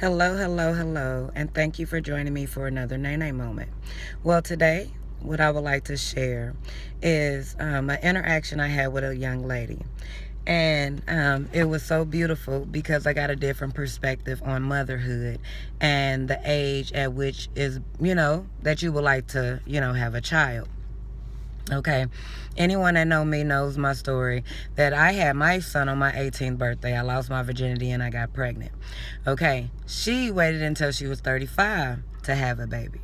Hello, hello, hello, and thank you for joining me for another Nene moment. Well, today, what I would like to share is an interaction I had with a young lady. And it was so beautiful because I got a different perspective on motherhood and the age at which is, that you would like to, have a child. Okay. Anyone that know me knows my story that I had my son on my 18th birthday. I lost my virginity and I got pregnant. Okay. She waited until she was 35 to have a baby.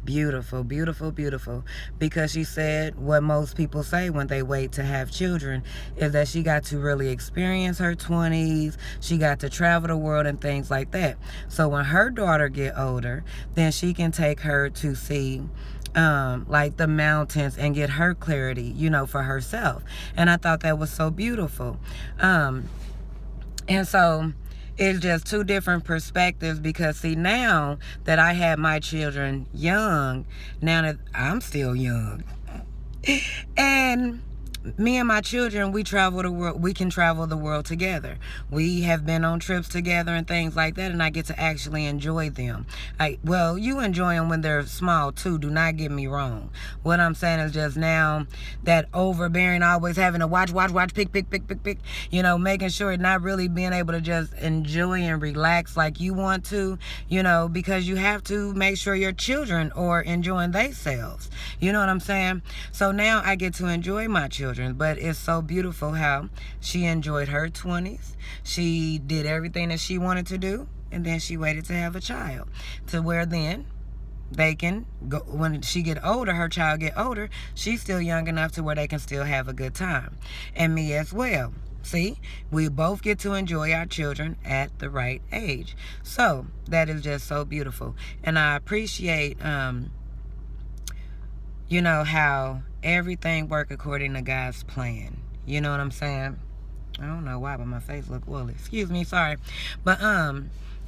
Beautiful, beautiful, beautiful. Because she said what most people say when they wait to have children is that she got to really experience her 20s. She got to travel the world and things like that. So when her daughter get older, then she can take her to see like the mountains and get her clarity, for herself. And I thought that was so beautiful. And so it's just two different perspectives because see, now that I had my children young, now that I'm still young, and me and my children, we travel the world. We can travel the world together. We have been on trips together and things like that, and I get to actually enjoy them. Well, you enjoy them when they're small too. Do not get me wrong. What I'm saying is just now that overbearing, always having to watch, pick, making sure not really being able to just enjoy and relax like you want to, because you have to make sure your children are enjoying themselves. You know what I'm saying? So now I get to enjoy my children. But it's so beautiful how she enjoyed her 20s. She did everything that she wanted to do, and then she waited to have a child, to where then they can go when she get older, her child get older, she's still young enough to where they can still have a good time. And me as well. See, we both get to enjoy our children at the right age. So that is just so beautiful. And I appreciate how everything work according to God's plan. You know what I'm saying? I don't know why, but my face look woolly. Excuse me, sorry. But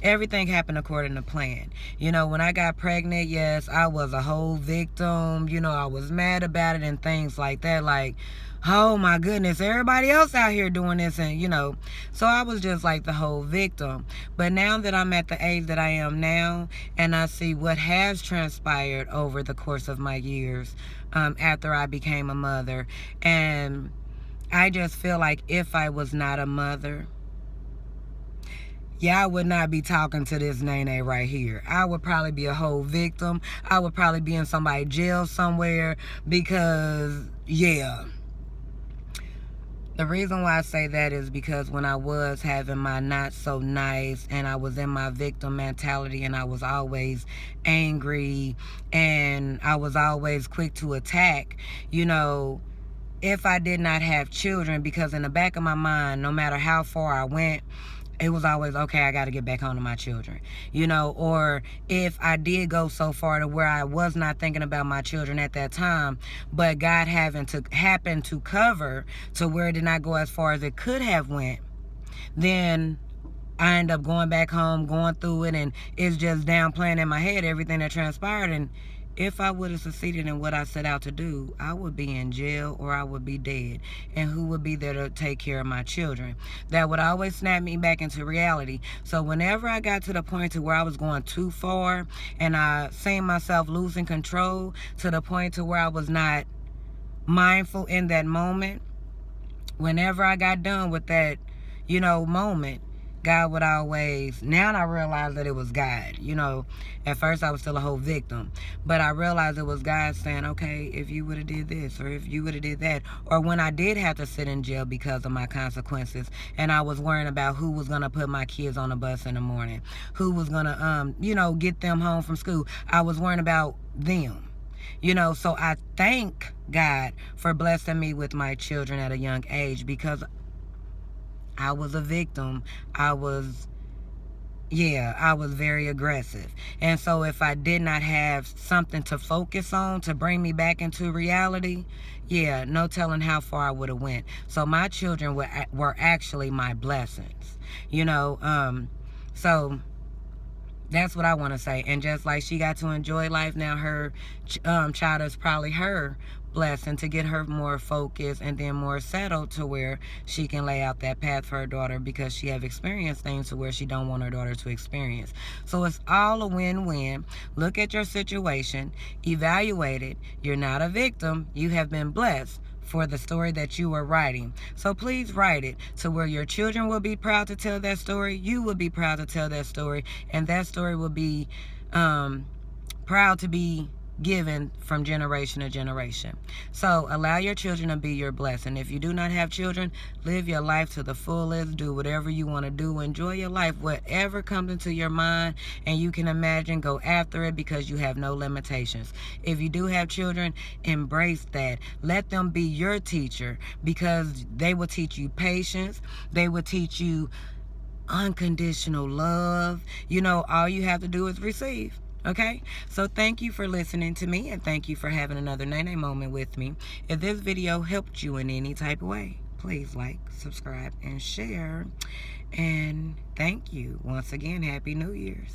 everything happened according to plan. When I got pregnant, yes, I was a whole victim. I was mad about it and things like that. Like, oh my goodness, everybody else out here doing this, and so I was just like the whole victim. But now that I'm at the age that I am now, and I see what has transpired over the course of my years, after I became a mother, and I just feel like if I was not a mother, I would not be talking to this Nene right here. I would probably be a whole victim. I would probably be in somebody's jail somewhere because, The reason why I say that is because when I was having my not so nice and I was in my victim mentality and I was always angry and I was always quick to attack, if I did not have children, because in the back of my mind, no matter how far I went, it was always, okay, I got to get back home to my children, or if I did go so far to where I was not thinking about my children at that time, but God happened to cover to where it did not go as far as it could have went, then I end up going back home, going through it, and it's just downplaying in my head everything that transpired. And if I would have succeeded in what I set out to do, I would be in jail or I would be dead. And who would be there to take care of my children? That would always snap me back into reality. So whenever I got to the point to where I was going too far and I seen myself losing control to the point to where I was not mindful in that moment, whenever I got done with that, moment, God would always, now I realized that it was God. At first I was still a whole victim, but I realized it was God saying, okay, if you would have did this, or if you would have did that, or when I did have to sit in jail because of my consequences, and I was worrying about who was going to put my kids on the bus in the morning, who was going to, get them home from school. I was worrying about them. So I thank God for blessing me with my children at a young age, because I was a victim. I was very aggressive. And so if I did not have something to focus on to bring me back into reality, no telling how far I would have went. So my children were actually my blessings, so that's what I want to say. And just like she got to enjoy life, now her child is probably her blessing to get her more focused and then more settled to where she can lay out that path for her daughter, because she have experienced things to where she don't want her daughter to experience. So it's all a win-win. Look at your situation, evaluate it. You're not a victim. You have been blessed for the story that you are writing. So please write it to where your children will be proud to tell that story, you will be proud to tell that story, and that story will be proud to be given from generation to generation. So allow your children to be your blessing. If you do not have children, live your life to the fullest. Do whatever you want to do. Enjoy your life. Whatever comes into your mind and you can imagine, go after it, because you have no limitations. If you do have children, embrace that. Let them be your teacher, because they will teach you patience. They will teach you unconditional love. You know, all you have to do is receive. Okay, so thank you for listening to me, and thank you for having another Nene moment with me. If this video helped you in any type of way, please like, subscribe, and share. And thank you once again. Happy New Year's.